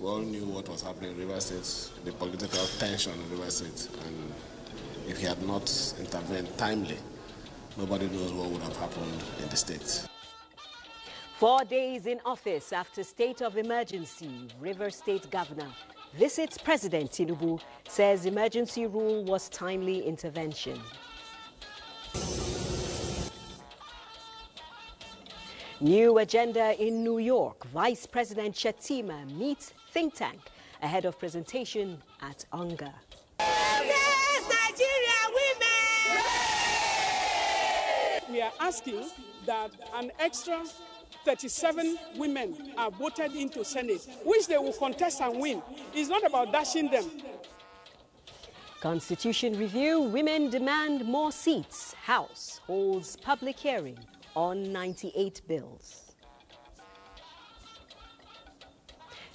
We all knew what was happening in River State, the political tension in River State, and if he had not intervened timely, nobody knows what would have happened in the state. 4 days in office after state of emergency, River State Governor visits President Tinubu, says emergency rule was timely intervention. New agenda in New York. Vice President Shettima meets think tank ahead of presentation at UNGA. Yes, Nigerian women! We are asking that an extra 37 women are voted into Senate, which they will contest and win. It's not about dashing them. Constitution review. Women demand more seats. House holds public hearing on 98 bills.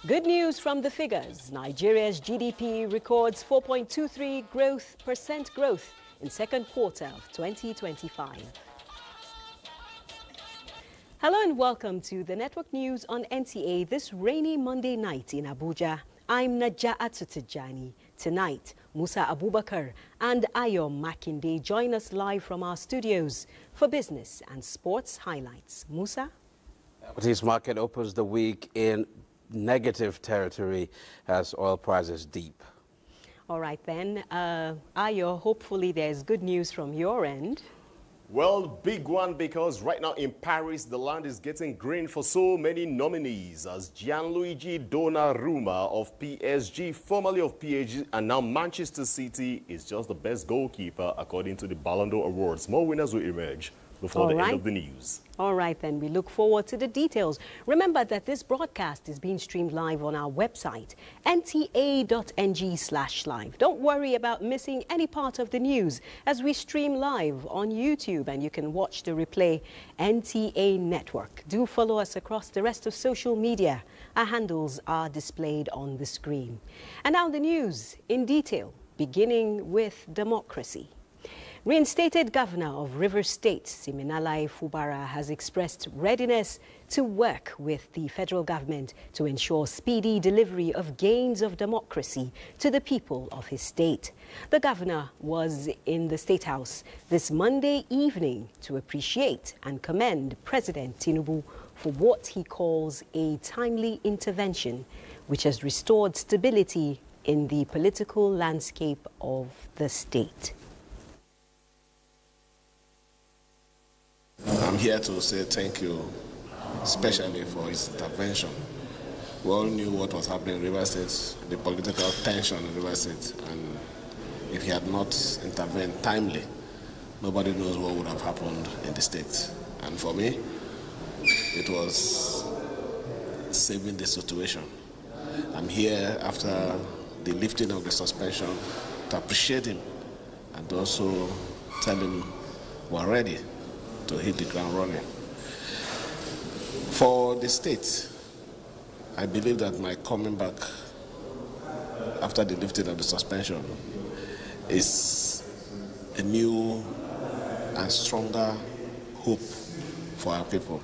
Good news from the figures. Nigeria's GDP records 4.23% growth in second quarter of 2025. Hello and welcome to the Network News on NTA this rainy Monday night in Abuja. I'm Naja'atu Tijani. Tonight, Musa Abubakar and Ayo Makinde join us live from our studios for business and sports highlights. Musa? Equities market opens the week in negative territory as oil prices deep. All right then, Ayo, hopefully there's good news from your end. Well, big one, because right now in Paris, the land is getting green for so many nominees as Gianluigi Donnarumma of PSG, formerly of PSG, and now Manchester City is just the best goalkeeper according to the Ballon d'Or Awards. More winners will emerge before the end of the news. All right, then. We look forward to the details. Remember that this broadcast is being streamed live on our website, nta.ng/live. Don't worry about missing any part of the news as we stream live on YouTube, and you can watch the replay NTA Network. Do follow us across the rest of social media. Our handles are displayed on the screen. And now the news in detail, beginning with democracy. Reinstated Governor of Rivers State, Siminalayi Fubara, has expressed readiness to work with the federal government to ensure speedy delivery of gains of democracy to the people of his state. The governor was in the State House this Monday evening to appreciate and commend President Tinubu for what he calls a timely intervention, which has restored stability in the political landscape of the state. I'm here to say thank you, especially for his intervention. We all knew what was happening in River State, the political tension in River State, and if he had not intervened timely, nobody knows what would have happened in the state. And for me, it was saving the situation. I'm here after the lifting of the suspension to appreciate him and also tell him we're ready to hit the ground running. For the state, I believe that my coming back after the lifting of the suspension is a new and stronger hope for our people,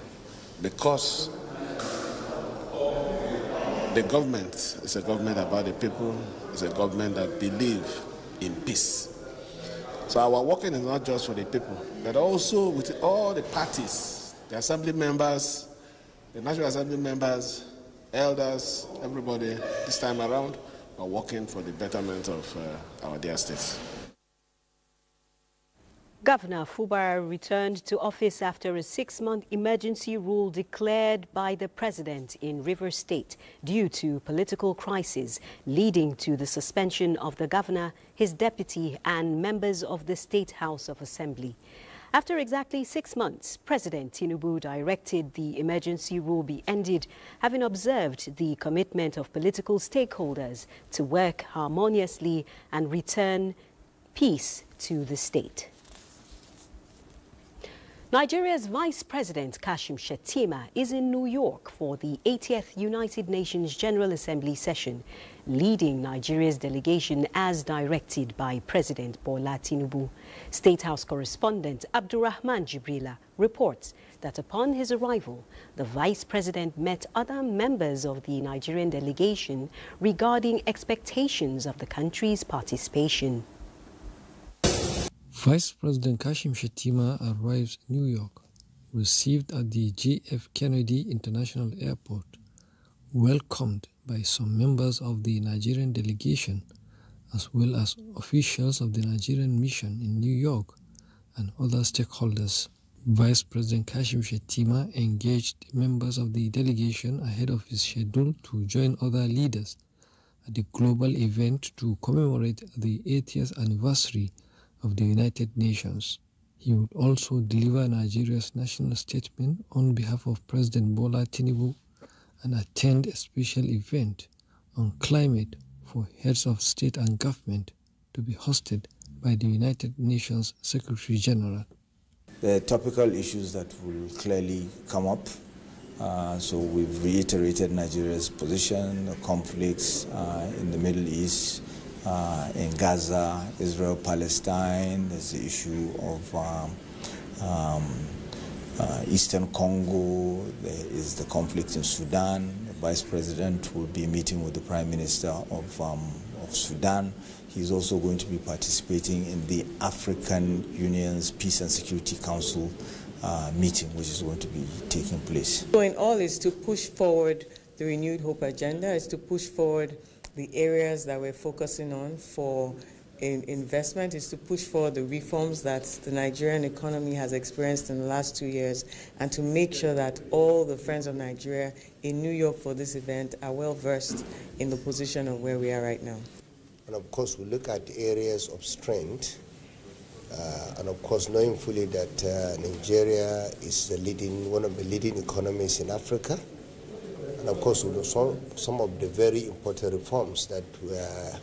because the government is a government about the people, it's a government that believes in peace. So our working is not just for the people, but also with all the parties, the assembly members, the National Assembly members, elders, everybody this time around are working for the betterment of our dear states. Governor Fubara returned to office after a 6-month emergency rule declared by the president in Rivers State due to political crisis, leading to the suspension of the governor, his deputy, and members of the State House of Assembly. After exactly 6 months, President Tinubu directed the emergency rule be ended, having observed the commitment of political stakeholders to work harmoniously and return peace to the state. Nigeria's Vice President Kashim Shettima is in New York for the 80th United Nations General Assembly session, leading Nigeria's delegation as directed by President Bola Tinubu. State House correspondent Abdurrahman Jibrila reports that upon his arrival, the Vice President met other members of the Nigerian delegation regarding expectations of the country's participation. Vice President Kashim Shettima arrives in New York, received at the JF Kennedy International Airport, welcomed by some members of the Nigerian delegation, as well as officials of the Nigerian mission in New York and other stakeholders. Vice President Kashim Shettima engaged members of the delegation ahead of his schedule to join other leaders at the global event to commemorate the 80th anniversary of the United Nations. He would also deliver Nigeria's national statement on behalf of President Bola Tinubu and attend a special event on climate for heads of state and government to be hosted by the United Nations Secretary General. The topical issues that will clearly come up. So we've reiterated Nigeria's position, the conflicts in the Middle East, in Gaza, Israel, Palestine. There's the issue of Eastern Congo. There is the conflict in Sudan. The Vice President will be meeting with the Prime Minister of Sudan. He's also going to be participating in the African Union's Peace and Security Council meeting, which is going to be taking place. So in all is to push forward the Renewed Hope agenda, is to push forward the areas that we're focusing on for investment, is to push forward the reforms that the Nigerian economy has experienced in the last 2 years, and to make sure that all the friends of Nigeria in New York for this event are well versed in the position of where we are right now. And of course, we look at areas of strength, and of course, knowing fully that Nigeria is one of the leading economies in Africa, and of course, we know some of the very important reforms that were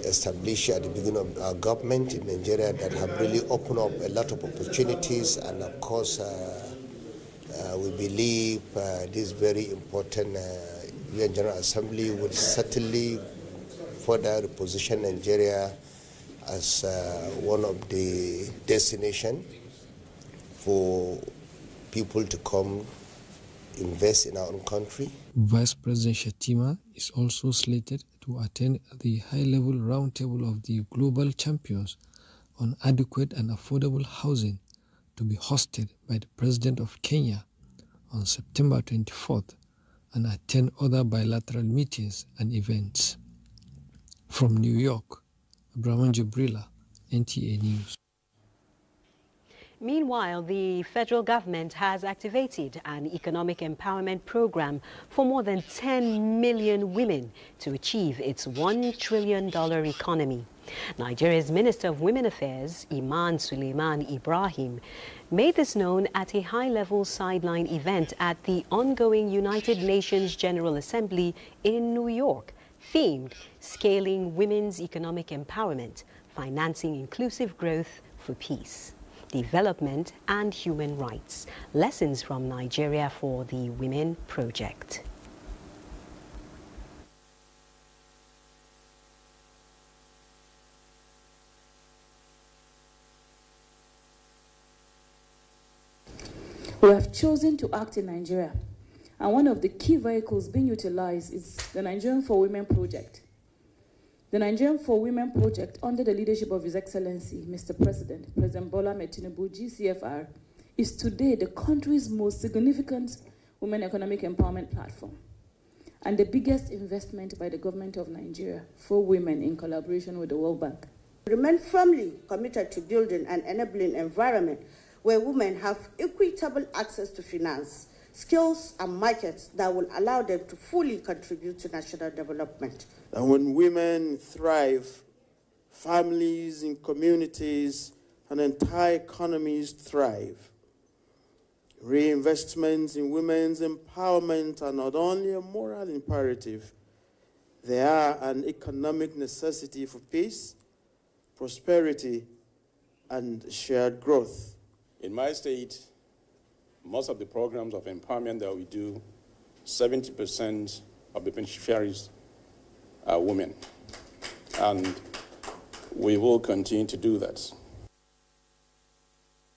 established at the beginning of our government in Nigeria that have really opened up a lot of opportunities, and of course, we believe this very important UN General Assembly will certainly further reposition Nigeria as one of the destinations for people to come invest in our own country. Vice President Shettima is also slated to attend the high-level roundtable of the global champions on adequate and affordable housing to be hosted by the President of Kenya on September 24th and attend other bilateral meetings and events. From New York, Abraham Jibrila, NTA News. Meanwhile, the federal government has activated an economic empowerment program for more than 10 million women to achieve its $1 trillion economy. Nigeria's Minister of Women Affairs, Iman Suleiman Ibrahim, made this known at a high-level sideline event at the ongoing United Nations General Assembly in New York, themed Scaling Women's Economic Empowerment, Financing Inclusive Growth for Peace, Development and Human Rights. Lessons from Nigeria for the Women Project. We have chosen to act in Nigeria, and one of the key vehicles being utilized is the Nigerian for Women Project. The Nigerian for Women Project, under the leadership of His Excellency, Mr. President, President Bola Tinubu, GCFR, is today the country's most significant women economic empowerment platform and the biggest investment by the government of Nigeria for women in collaboration with the World Bank. We remain firmly committed to building an enabling environment where women have equitable access to finance, skills and markets that will allow them to fully contribute to national development. And when women thrive, families and communities and entire economies thrive. Reinvestments in women's empowerment are not only a moral imperative, they are an economic necessity for peace, prosperity, and shared growth. In my state, most of the programs of empowerment that we do, 70% of the beneficiaries are women. And we will continue to do that.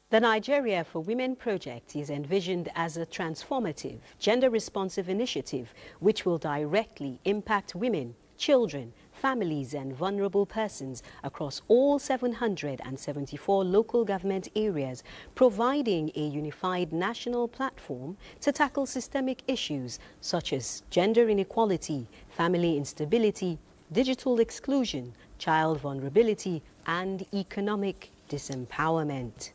The Nigeria for Women project is envisioned as a transformative, gender-responsive initiative which will directly impact women, children, families and vulnerable persons across all 774 local government areas, providing a unified national platform to tackle systemic issues such as gender inequality, family instability, digital exclusion, child vulnerability and economic disempowerment.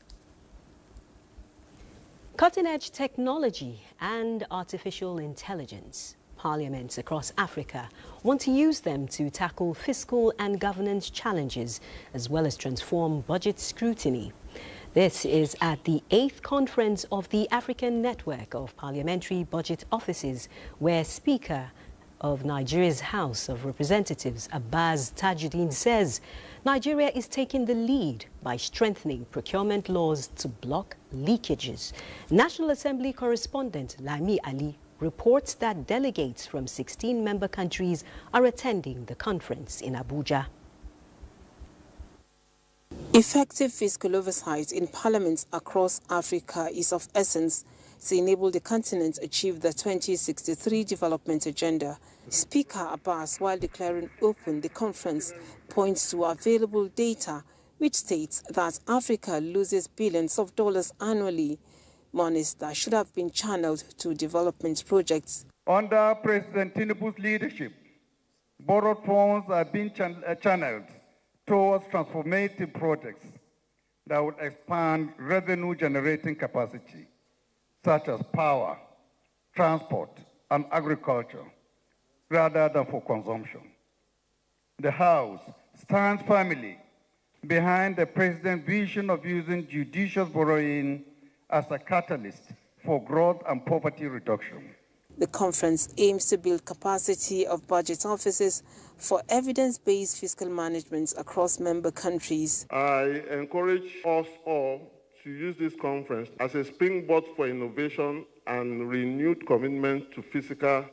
Cutting-edge technology and artificial intelligence. Parliaments across Africa want to use them to tackle fiscal and governance challenges, as well as transform budget scrutiny. This is at the 8th conference of the African Network of Parliamentary Budget Offices, where Speaker of Nigeria's House of Representatives, Abbas Tajuddin, says Nigeria is taking the lead by strengthening procurement laws to block leakages. National Assembly correspondent Lami Ali reports that delegates from 16 member countries are attending the conference in Abuja. Effective fiscal oversight in parliaments across Africa is of essence to enable the continent to achieve the 2063 development agenda. Speaker Abbas, while declaring open the conference, points to available data which states that Africa loses billions of dollars annually, monies that should have been channeled to development projects. Under President Tinubu's leadership, borrowed funds are being channeled towards transformative projects that would expand revenue-generating capacity, such as power, transport, and agriculture, rather than for consumption. The House stands firmly behind the President's vision of using judicious borrowing as a catalyst for growth and poverty reduction. The conference aims to build capacity of budget offices for evidence-based fiscal management across member countries. I encourage us all to use this conference as a springboard for innovation and renewed commitment to fiscal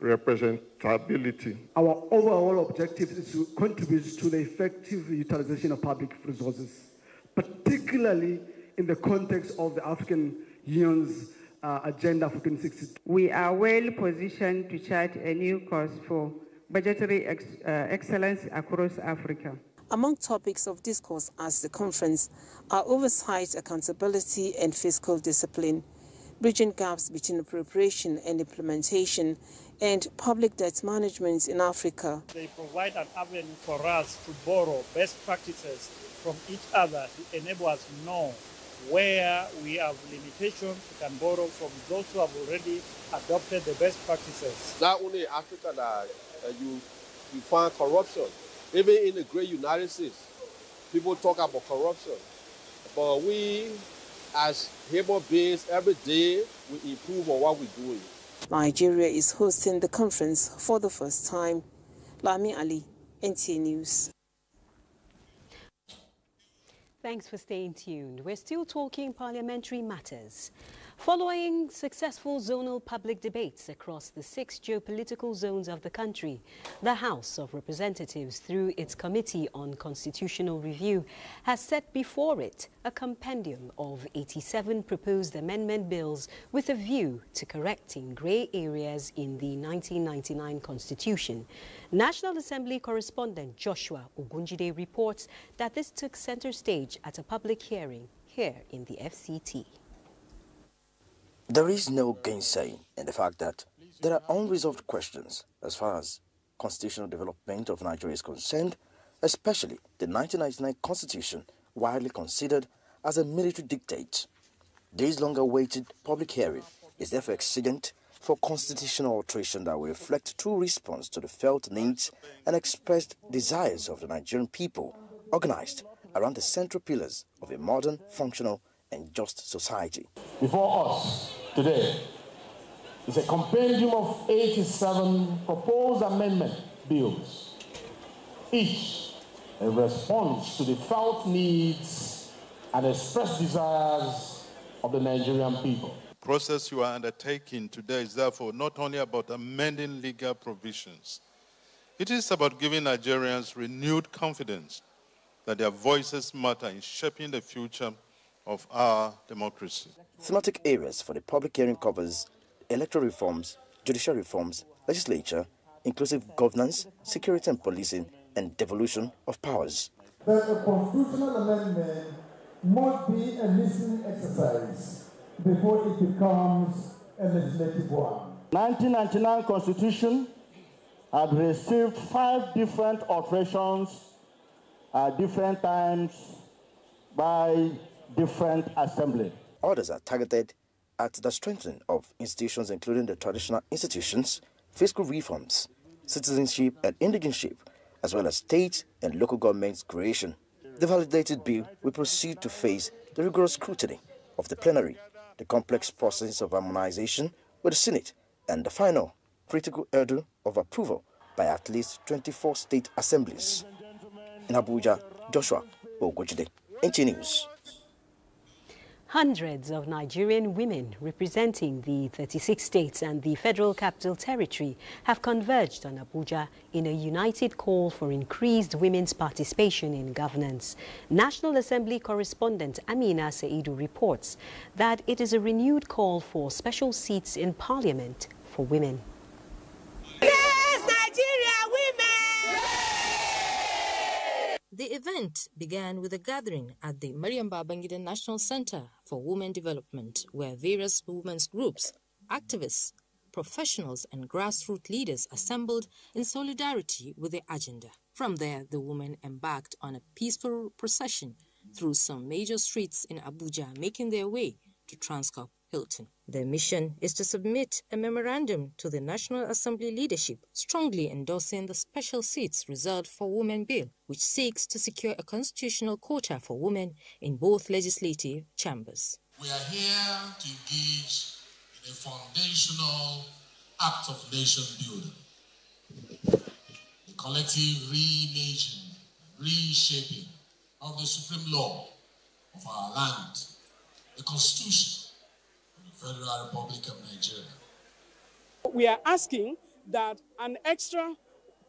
representability. Our overall objective is to contribute to the effective utilization of public resources, particularly in the context of the African Union's Agenda for 2060. We are well positioned to chart a new course for budgetary excellence across Africa. Among topics of discourse at the conference are oversight, accountability and fiscal discipline, bridging gaps between appropriation and implementation, and public debt management in Africa. They provide an avenue for us to borrow best practices from each other to enable us to know where we have limitations. We can borrow from those who have already adopted the best practices. Not only in Africa that you find corruption, even in the great United States, people talk about corruption. But we, as human beings, every day we improve on what we're doing. Nigeria is hosting the conference for the first time. Lami Ali, NTA News. Thanks for staying tuned. We're still talking parliamentary matters. Following successful zonal public debates across the 6 geopolitical zones of the country, the House of Representatives, through its Committee on Constitutional Review, has set before it a compendium of 87 proposed amendment bills with a view to correcting grey areas in the 1999 Constitution. National Assembly correspondent Joshua Ogunjide reports that this took center stage at a public hearing here in the FCT. There is no gainsaying in the fact that there are unresolved questions as far as constitutional development of Nigeria is concerned, especially the 1999 Constitution, widely considered as a military dictate. This long-awaited public hearing is therefore exigent for constitutional alteration that will reflect true response to the felt needs and expressed desires of the Nigerian people, organized around the central pillars of a modern, functional, and just society. Before us today is a compendium of 87 proposed amendment bills, each a response to the felt needs and expressed desires of the Nigerian people. The process you are undertaking today is therefore not only about amending legal provisions, it is about giving Nigerians renewed confidence that their voices matter in shaping the future of our democracy. Thematic areas for the public hearing covers electoral reforms, judicial reforms, legislature, inclusive governance, security and policing, and devolution of powers. That a constitutional amendment must be a listening exercise before it becomes a legislative one. 1999 Constitution had received 5 different alterations at different times by different assemblies. Others are targeted at the strengthening of institutions, including the traditional institutions, fiscal reforms, citizenship and indigenship, as well as state and local governments' creation. The validated bill will proceed to face the rigorous scrutiny of the plenary, the complex process of harmonization with the Senate, and the final critical hurdle of approval by at least 24 state assemblies. In Abuja, Joshua Ogojide, NT News. Hundreds of Nigerian women representing the 36 states and the Federal Capital Territory have converged on Abuja in a united call for increased women's participation in governance. National Assembly correspondent Amina Saidu reports that it is a renewed call for special seats in Parliament for women. Yes, Nigeria women! The event began with a gathering at the Mariam Babangida National Center for Women Development, where various women's groups, activists, professionals, and grassroots leaders assembled in solidarity with the agenda. From there, the women embarked on a peaceful procession through some major streets in Abuja, making their way to Transcorp Hilton. Their mission is to submit a memorandum to the National Assembly leadership, strongly endorsing the special seats reserved for women bill, which seeks to secure a constitutional quota for women in both legislative chambers. We are here to engage in a foundational act of nation building, the collective reimaging, reshaping of the supreme law of our land, the Constitution of the Federal Republic of Nigeria. We are asking that an extra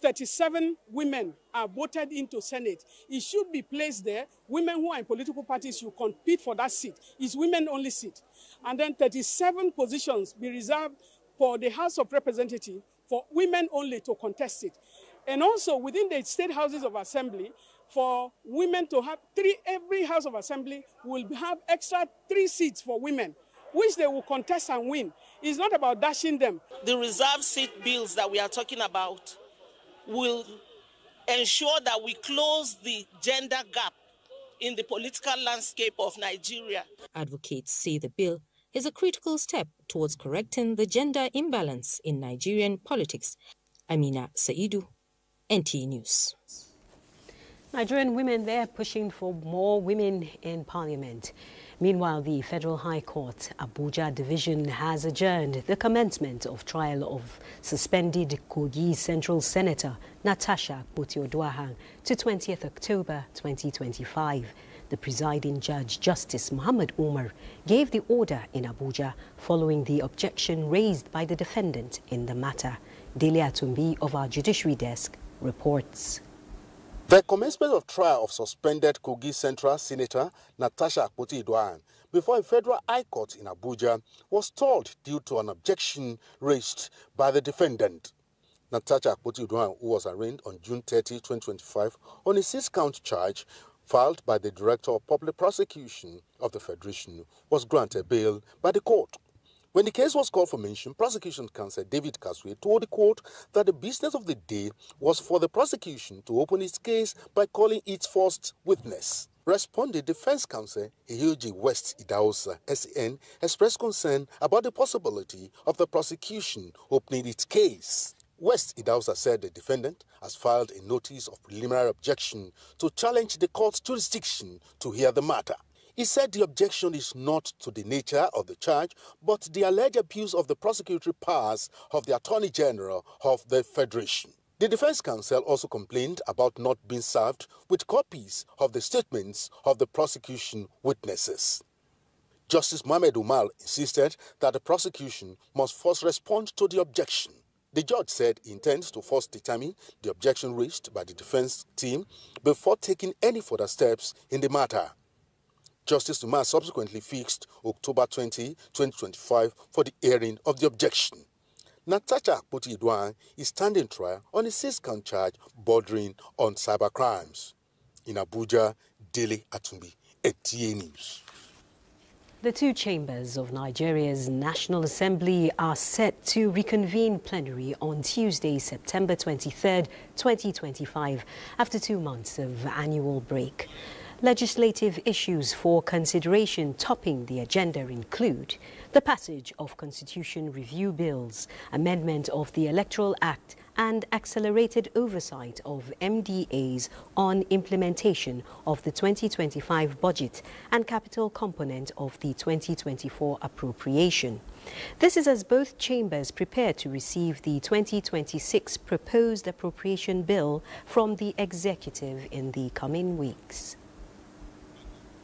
37 women are voted into Senate. It should be placed there. Women who are in political parties should compete for that seat. It's women-only seat. And then 37 positions be reserved for the House of Representatives for women only to contest it. And also within the state houses of assembly, for women to have every House of Assembly will have extra 3 seats for women, which they will contest and win. It's not about dashing them. The reserved seat bills that we are talking about will ensure that we close the gender gap in the political landscape of Nigeria. Advocates say the bill is a critical step towards correcting the gender imbalance in Nigerian politics. Amina Saidu, NT News. Nigerian women, they're pushing for more women in Parliament. Meanwhile, the Federal High Court, Abuja Division, has adjourned the commencement of trial of suspended Kogi Central Senator Natasha Akpoti-Oduahan to 20th October 2025. The presiding judge, Justice Muhammad Umar, gave the order in Abuja following the objection raised by the defendant in the matter. Delia Tumbi of our Judiciary Desk reports. The commencement of trial of suspended Kogi Central Senator Natasha Akpoti-Oduahan before a federal high court in Abuja was stalled due to an objection raised by the defendant. Natasha Akpoti-Oduahan, who was arraigned on June 30, 2025 on a 6-count charge filed by the Director of Public Prosecution of the Federation, was granted bail by the court. When the case was called for mention, Prosecution Counsel David Kaswe told the court that the business of the day was for the prosecution to open its case by calling its first witness. Responding, Defense Counsel Eyoji West Idahosa, SEN, expressed concern about the possibility of the prosecution opening its case. West Idahosa said the defendant has filed a notice of preliminary objection to challenge the court's jurisdiction to hear the matter. He said the objection is not to the nature of the charge, but the alleged abuse of the prosecutory powers of the Attorney General of the Federation. The Defense Counsel also complained about not being served with copies of the statements of the prosecution witnesses. Justice Mohammed Umar insisted that the prosecution must first respond to the objection. The judge said he intends to first determine the objection raised by the defense team before taking any further steps in the matter. Justice Umar subsequently fixed October 20, 2025 for the hearing of the objection. Natasha Akpoti-Adohan is standing trial on a 6-count charge bordering on cybercrimes. In Abuja, Dele Atumbi, NTA News. The two chambers of Nigeria's National Assembly are set to reconvene plenary on Tuesday, September 23, 2025, after 2 months of annual break. Legislative issues for consideration topping the agenda include the passage of constitution review bills, amendment of the Electoral Act, and accelerated oversight of MDAs on implementation of the 2025 budget and capital component of the 2024 appropriation. This is as both chambers prepare to receive the 2026 proposed appropriation bill from the executive in the coming weeks.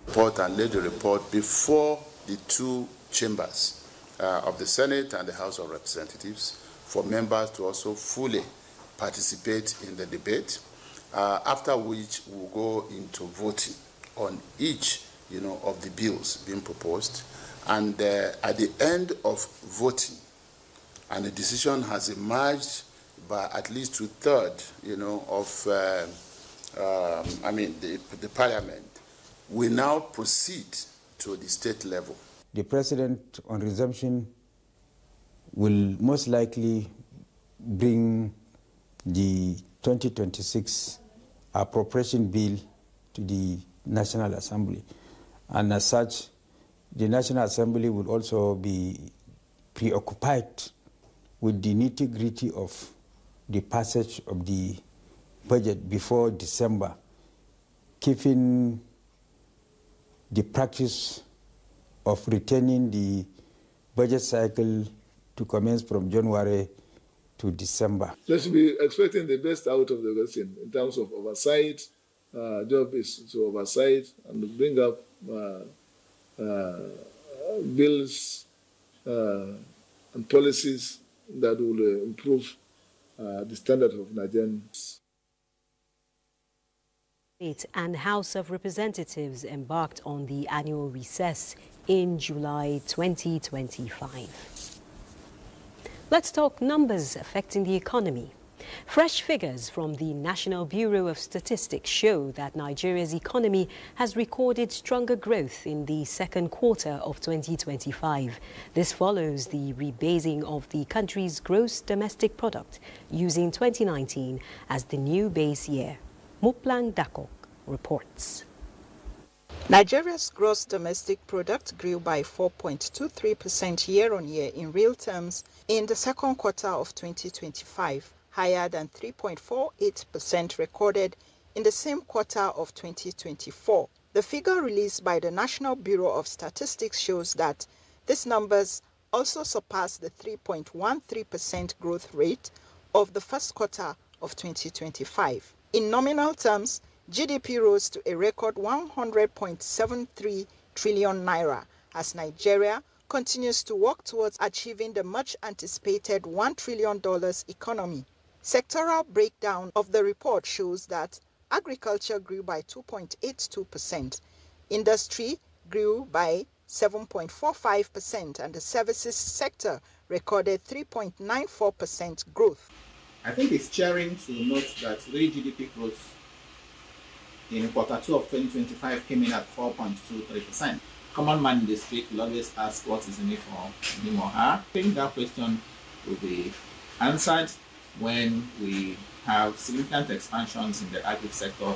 Report and lay the report before the two chambers of the Senate and the House of Representatives for members to also fully participate in the debate, after which we'll go into voting on each of the bills being proposed. And at the end of voting, and the decision has emerged by at least 2/3, of the Parliament, we now proceed to the state level. The President, on resumption, will most likely bring the 2026 appropriation bill to the National Assembly. And as such, the National Assembly will also be preoccupied with the nitty-gritty of the passage of the budget before December, keeping the practice of retaining the budget cycle to commence from January to December. Let's be expecting the best out of the question in terms of oversight. Job is to oversight and bring up bills and policies that will improve the standard of Nigerians. And House of Representatives embarked on the annual recess in July 2025. Let's talk numbers affecting the economy. Fresh figures from the National Bureau of Statistics show that Nigeria's economy has recorded stronger growth in the second quarter of 2025. This follows the rebasing of the country's gross domestic product using 2019 as the new base year. Muplang Dakok reports. Nigeria's gross domestic product grew by 4.23% year-on-year in real terms in the second quarter of 2025, higher than 3.48% recorded in the same quarter of 2024. The figure released by the National Bureau of Statistics shows that these numbers also surpassed the 3.13% growth rate of the first quarter of 2025. In nominal terms, GDP rose to a record 100.73 trillion naira as Nigeria continues to work towards achieving the much-anticipated $1 trillion economy. Sectoral breakdown of the report shows that agriculture grew by 2.82%, industry grew by 7.45%, and the services sector recorded 3.94% growth. I think it's cheering to note that real GDP growth in quarter 2 of 2025 came in at 4.23%. Common man in the street will always ask what is in it for him or her. I think that question will be answered when we have significant expansions in the agri sector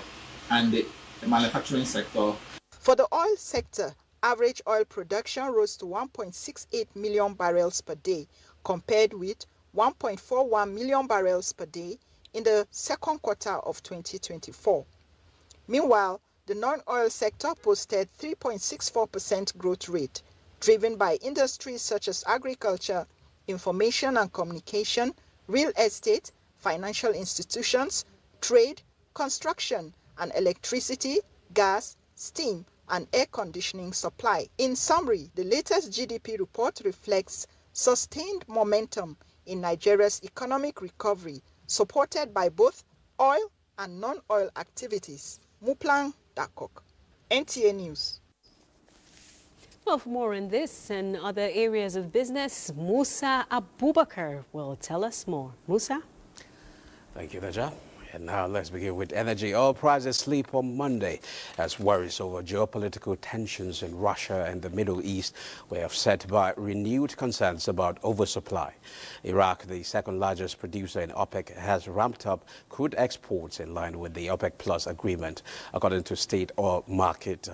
and the manufacturing sector. For the oil sector, average oil production rose to 1.68 million barrels per day, compared with 1.41 million barrels per day in the second quarter of 2024. Meanwhile, the non-oil sector posted 3.64% growth rate, driven by industries such as agriculture, information and communication, real estate, financial institutions, trade, construction, and electricity, gas, steam, and air conditioning supply. In summary, the latest GDP report reflects sustained momentum in Nigeria's economic recovery, supported by both oil and non-oil activities. Muplang Dakok, NTA News. Well, for more on this and other areas of business, Musa Abubakar will tell us more. Musa? Thank you, Naja. And now let's begin with energy. Oil prices slip on Monday as worries over geopolitical tensions in Russia and the Middle East were offset by renewed concerns about oversupply. Iraq, the second largest producer in OPEC, has ramped up crude exports in line with the OPEC Plus agreement, according to state oil market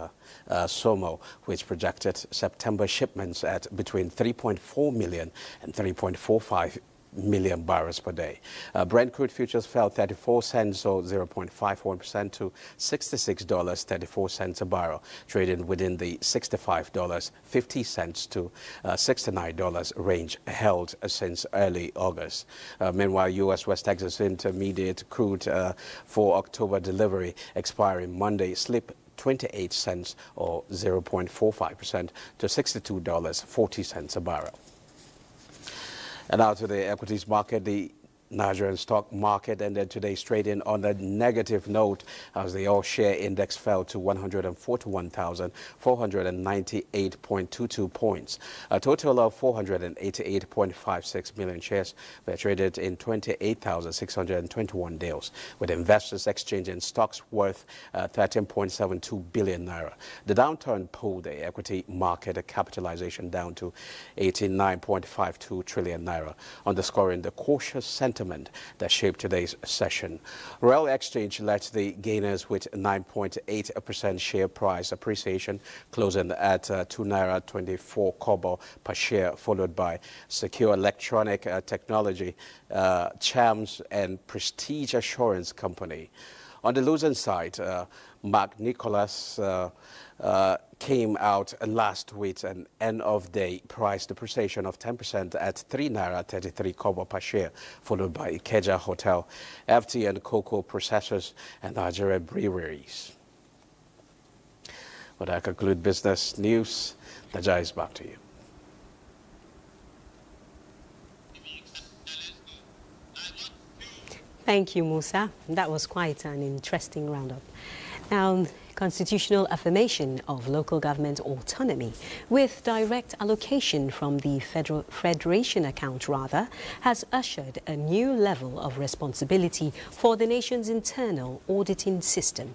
SOMO, which projected September shipments at between 3.4 million and 3.45 million barrels per day. Brent crude futures fell 34 cents or 0.51% to $66.34 a barrel, trading within the $65.50 to $69 range held since early August. Meanwhile, U.S. West Texas Intermediate crude for October delivery expiring Monday slipped 28 cents or 0.45% to $62.40 a barrel. And now to the equities market. The Nigerian stock market ended today's trading on a negative note as the all-share index fell to 141,498.22 points. A total of 488.56 million shares were traded in 28,621 deals, with investors exchanging stocks worth 13.72 billion naira. The downturn pulled the equity market capitalization down to 89.52 trillion naira, underscoring the cautious sentiment that shaped today's session. Royal Exchange led the gainers with 9.8% share price appreciation, closing at 2 naira 24 kobo per share, followed by Secure Electronic Technology, Chams, and Prestige Assurance Company. On the losing side, Mark Nicholas came out last with an end-of-day price depreciation of 10% at 3 naira 33 kobo per share, followed by Ikeja Hotel, FT and Cocoa Processors, and Nigerian Breweries. But I conclude business news. Najai is back to you. Thank you, Musa. That was quite an interesting roundup. Now, constitutional affirmation of local government autonomy with direct allocation from the federation account, has ushered a new level of responsibility for the nation's internal auditing system.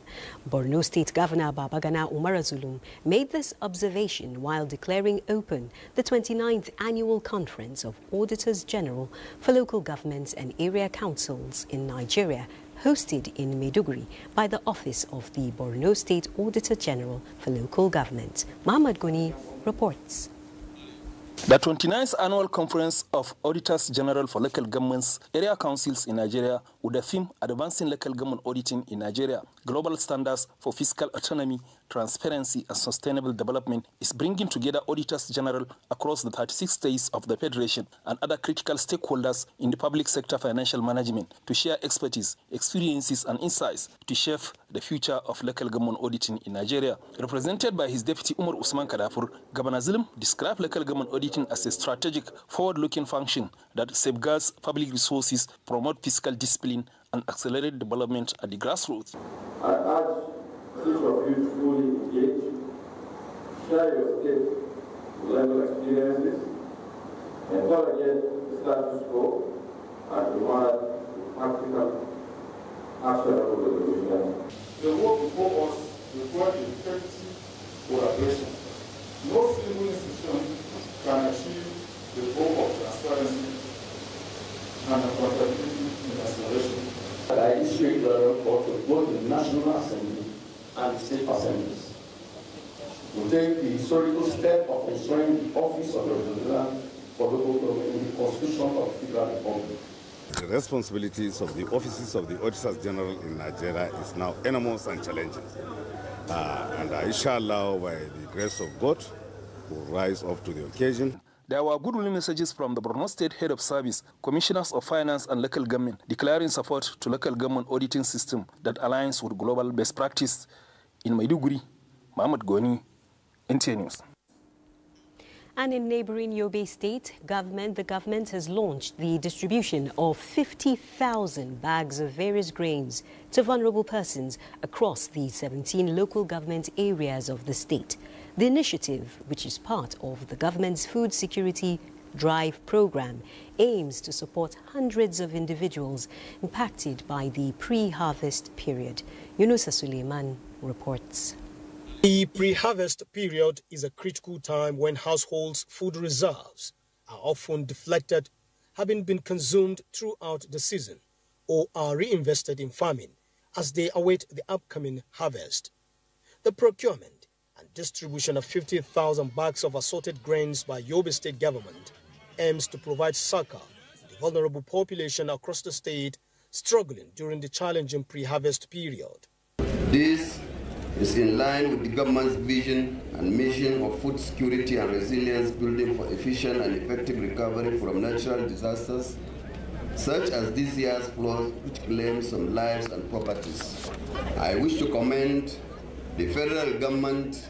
Borno State Governor Babagana Umara Zulum made this observation while declaring open the 29th Annual Conference of Auditors General for Local Governments and Area Councils in Nigeria, hosted in Maiduguri by the Office of the Borno State Auditor General for Local Government. Muhammad Goni reports. The 29th Annual Conference of Auditors General for Local Governments, Area Councils in Nigeria, with the theme Advancing Local Government Auditing in Nigeria, Global Standards for Fiscal Autonomy, Transparency and Sustainable Development, is bringing together Auditors General across the 36 states of the Federation and other critical stakeholders in the public sector financial management to share expertise, experiences and insights to shape the future of local government auditing in Nigeria. Represented by his deputy Umar Usman Kadafur, Governor Zulum described local government auditing as a strategic, forward-looking function that safeguards public resources, promote fiscal discipline, and accelerate development at the grassroots. I urge each of you to fully engage, share your state-level experiences, interrogate the status quo, and provide practical, actionable resolutions. The work before us requires effective collaboration. No single institution can achieve the goal of transparency and accountability in acceleration. I issue the report to both the National Assembly and the state assemblies to take the historical step of ensuring the office of the Representative for Local Government in the Constitution of the Federal Republic. The responsibilities of the offices of the Auditors General in Nigeria is now enormous and challenging. And inshallah, by the grace of God, will rise up to the occasion. There were goodwill messages from the Borno State Head of Service, Commissioners of Finance and Local Government, declaring support to local government auditing system that aligns with global best practice. In Maiduguri, Muhammad Goni, NTA News. And in neighboring Yobe State, the government has launched the distribution of 50,000 bags of various grains to vulnerable persons across the 17 local government areas of the state. The initiative, which is part of the government's food security drive program, aims to support hundreds of individuals impacted by the pre-harvest period. Yunusa Suleiman reports. The pre-harvest period is a critical time when households' food reserves are often deflected, having been consumed throughout the season, or are reinvested in farming as they await the upcoming harvest. The procurement and distribution of 50,000 bags of assorted grains by Yobe State government aims to provide succor to the vulnerable population across the state struggling during the challenging pre-harvest period. This is in line with the government's vision and mission of food security and resilience, building for efficient and effective recovery from natural disasters, such as this year's flood, which claims some lives and properties. I wish to commend the federal government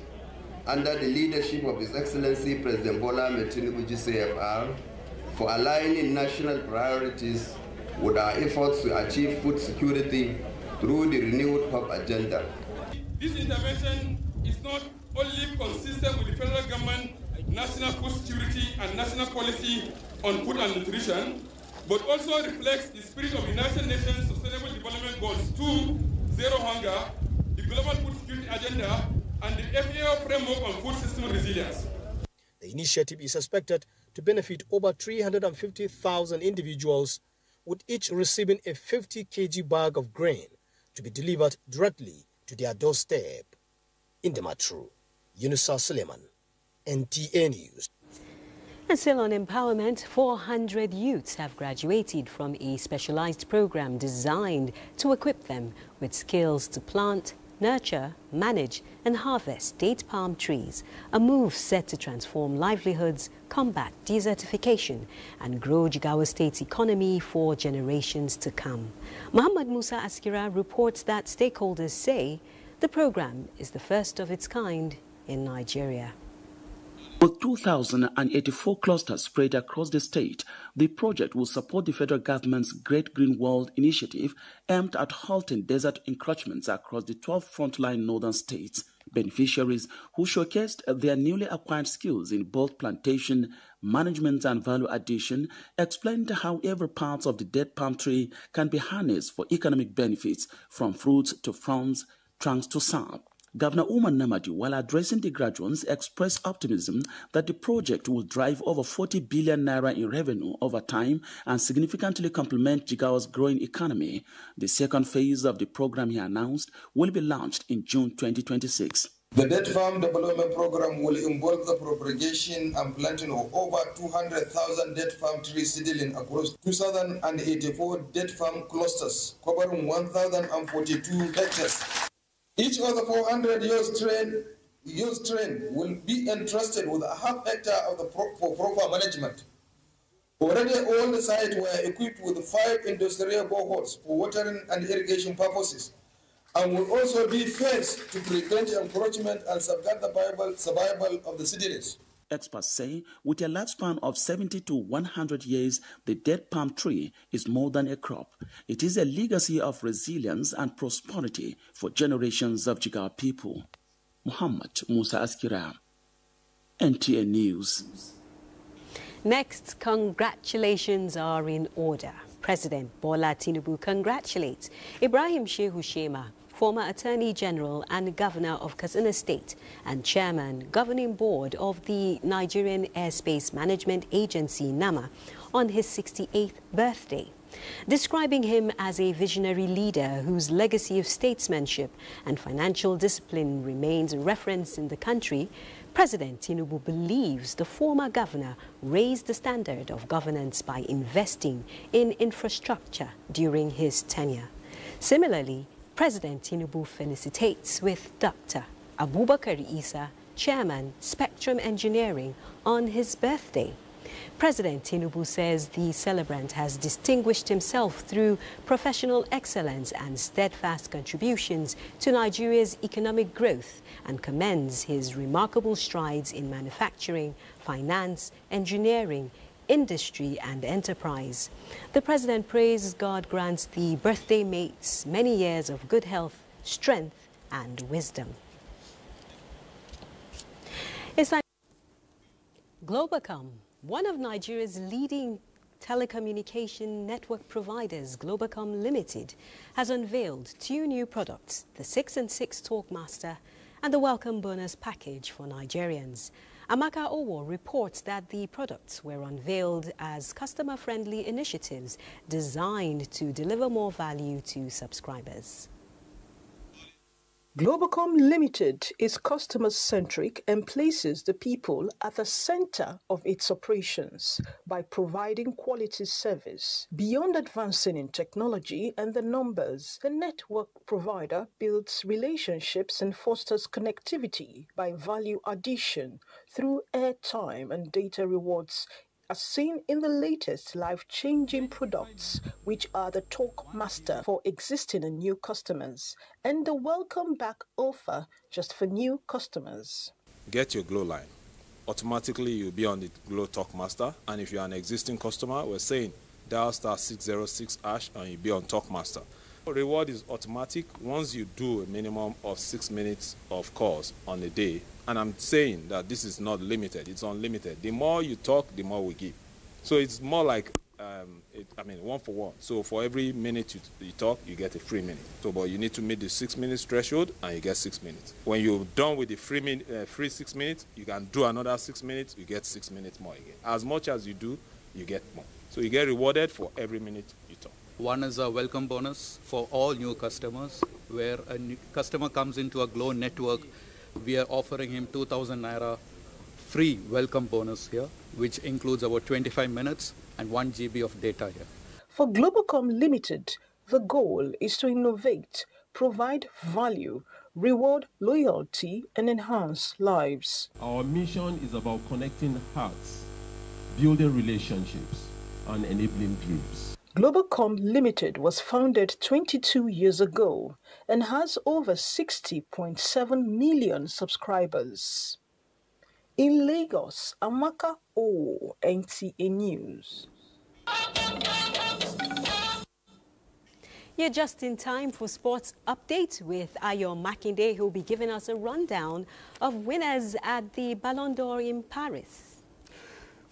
under the leadership of His Excellency President Bola Ahmed Tinubu GCFR for aligning national priorities with our efforts to achieve food security through the renewed hope agenda. This intervention is not only consistent with the federal government national food security and national policy on food and nutrition, but also reflects the spirit of the United Nations Sustainable Development Goals 2, Zero Hunger, the Global Food Security Agenda, and the FAO framework on food system resilience. The initiative is expected to benefit over 350,000 individuals, with each receiving a 50 kg bag of grain to be delivered directly to their doorstep. In the Matru, Yunusa Suleiman, NTA News. And still on empowerment, 400 youths have graduated from a specialized program designed to equip them with skills to plant, nurture, manage and harvest date palm trees, a move set to transform livelihoods, combat desertification and grow Jigawa State's economy for generations to come. Muhammad Musa Askira reports that stakeholders say the program is the first of its kind in Nigeria. With 2,084 clusters spread across the state, the project will support the federal government's Great Green World initiative aimed at halting desert encroachments across the 12 frontline northern states. Beneficiaries who showcased their newly acquired skills in both plantation, management and value addition explained how every part of the dead palm tree can be harnessed for economic benefits, from fruits to fronds, trunks to sap. Governor Umar Namadi, while addressing the graduates, expressed optimism that the project will drive over 40 billion naira in revenue over time and significantly complement Jigawa's growing economy. The second phase of the program, he announced, will be launched in June 2026. The Dead Farm Development Program will involve the propagation and planting of over 200,000 dead farm trees seedling across 2,084 dead farm clusters, covering 1,042 hectares. Each of the 400 youth trained will be entrusted with a half hectare of for proper management. Already all the sites were equipped with 5 industrial boreholes for watering and irrigation purposes, and will also be fenced to prevent encroachment and safeguard the survival of the citizens. Experts say with a lifespan of 70 to 100 years, the dead palm tree is more than a crop. It is a legacy of resilience and prosperity for generations of Jigawa people. Muhammad Musa Askira, NTA News. Next, congratulations are in order. President Bola Tinubu congratulates Ibrahim Shehu Shema, former Attorney General and Governor of Katsina State and Chairman, Governing Board of the Nigerian Airspace Management Agency, NAMA, on his 68th birthday. Describing him as a visionary leader whose legacy of statesmanship and financial discipline remains referenced in the country, President Tinubu believes the former governor raised the standard of governance by investing in infrastructure during his tenure. Similarly, President Tinubu felicitates with Dr. Abubakar Isa, Chairman, Spectrum Engineering, on his birthday. President Tinubu says the celebrant has distinguished himself through professional excellence and steadfast contributions to Nigeria's economic growth and commends his remarkable strides in manufacturing, finance, engineering, industry and enterprise. The president prays God grants the birthday mates many years of good health, strength and wisdom. It's time. Globacom, one of Nigeria's leading telecommunication network providers, Globacom Limited, has unveiled 2 new products, the 6 and 6 Talkmaster and the Welcome Bonus package for Nigerians. Amaka Owo reports that the products were unveiled as customer-friendly initiatives designed to deliver more value to subscribers. Globacom Limited is customer-centric and places the people at the center of its operations by providing quality service. Beyond advancing in technology and the numbers, the network provider builds relationships and fosters connectivity by value addition through airtime and data rewards, as seen in the latest life-changing products, which are the Talkmaster for existing and new customers, and the Welcome Back offer just for new customers. Get your Glow line. Automatically, you'll be on the Glow Talkmaster, and if you're an existing customer, we're saying dial *606# and you'll be on Talkmaster. Reward is automatic once you do a minimum of 6 minutes of calls on a day. And I'm saying that this is not limited, it's unlimited. The more you talk, the more we give. So it's more like, 1 for 1. So for every minute you talk, you get a free minute. So, but you need to meet the 6 minutes threshold and you get 6 minutes. When you're done with the free 6 minutes, you can do another 6 minutes, you get 6 minutes more again. As much as you do, you get more. So you get rewarded for every minute you talk. One is a welcome bonus for all new customers, where a new customer comes into a Glow network. We are offering him 2,000 Naira free welcome bonus here, which includes about 25 minutes and 1 GB of data here. For Globacom Limited, the goal is to innovate, provide value, reward loyalty, and enhance lives. Our mission is about connecting hearts, building relationships, and enabling dreams. Globacom Limited was founded 22 years ago and has over 60.7 million subscribers. In Lagos, Amaka O, NTA News. You're just in time for sports update with Ayo Makinde, who will be giving us a rundown of winners at the Ballon d'Or in Paris.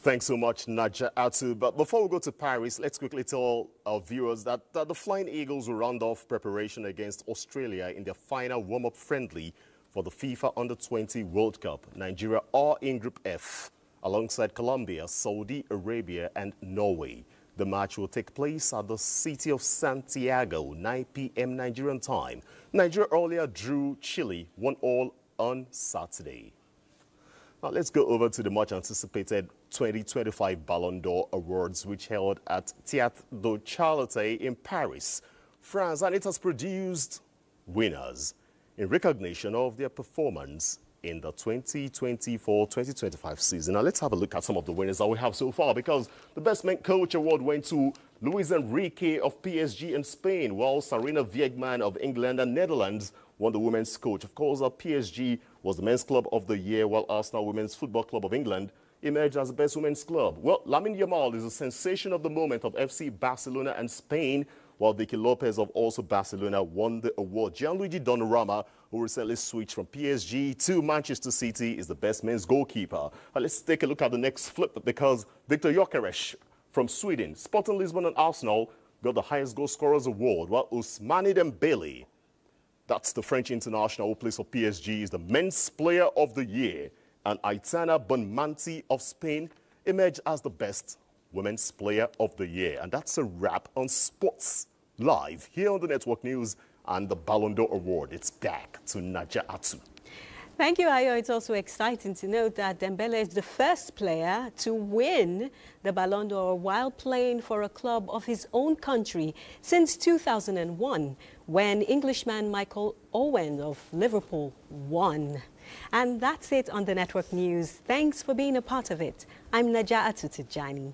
Thanks so much, Naja Atu. But before we go to Paris, let's quickly tell our viewers that the Flying Eagles will round off preparation against Australia in their final warm-up friendly for the FIFA Under-20 World Cup. Nigeria are in Group F alongside Colombia, Saudi Arabia and Norway. The match will take place at the city of Santiago, 9 p.m. Nigerian time. Nigeria earlier drew Chile 1-1 on Saturday. Now let's go over to the much anticipated 2025 Ballon d'Or Awards, which held at Théâtre de Charité in Paris, France, and it has produced winners in recognition of their performance in the 2024-2025 season. Now let's have a look at some of the winners that we have so far, because the Best Men Coach Award went to Luis Enrique of PSG in Spain, while Sarina Wiegman of England and Netherlands won the Women's Coach. Of course, PSG was the Men's Club of the Year, while Arsenal Women's Football Club of England emerged as the best women's club. Well, Lamine Yamal is a sensation of the moment of FC Barcelona and Spain, while Vicky Lopez of also Barcelona won the award. Gianluigi Donnarumma, who recently switched from PSG to Manchester City, is the best men's goalkeeper. Let's take a look at the next flip, because Victor Gyökeres from Sweden, Sporting Lisbon and Arsenal got the highest goal scorers award, while Ousmane Dembele, that's the French international who plays for PSG, is the men's player of the year. And Aitana Bonmanti of Spain emerged as the best women's player of the year. And that's a wrap on Sports Live here on the Network News and the Ballon d'Or Award. It's back to Naja Atu. Thank you, Ayo. It's also exciting to note that Dembele is the first player to win the Ballon d'Or while playing for a club of his own country since 2001, when Englishman Michael Owen of Liverpool won. And that's it on the Network News. Thanks for being a part of it. I'm Naja Atu Tijani.